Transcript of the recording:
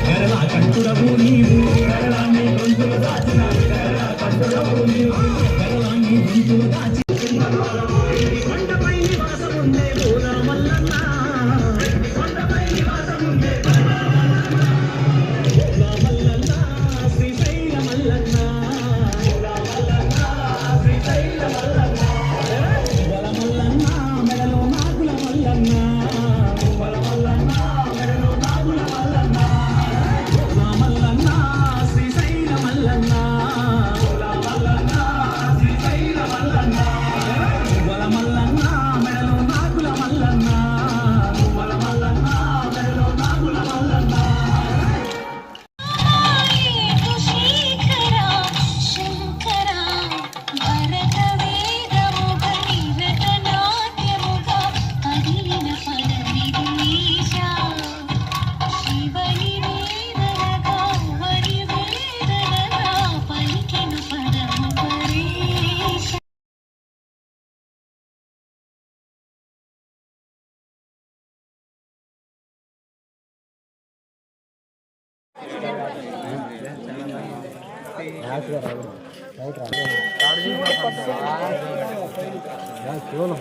గరళ కంటుడవు నీవు గరళాన్ని గొంతులు దాచిన గరళ కంటుడవు నీవు గరళాన్ని గొంతులు దాచి కొండపై నివాసముందే ఓలా మల్లన్న కొండపై నివాసముందే ఓలా మల్లన్న శ్రీశైల మల్లన్న ఓలా మల్లన్న శ్రీశైల మల్లన్న వల మల్లన్న మెడలో నాగుల మల్లన్న వల మల్లన్న మెడలో నాగుల మల్లన్న ఓలా మల్లన్న శ్రీశైల మల్లన్న ఓలా మల్లన్న శ్రీశైల మల్లన్న వల మల్లన్న మెడలో నాగుల మల్లన్న వల మల్లన్న మెడలో నాగుల మల్లన్న శేఖర శంకర భరత వేదముగ నిరత నాట్యముగ అదిలిన పదవిదేశ శివని వేదనగా హరి వేదనగా పలికెను పదము పరేశ కేవలం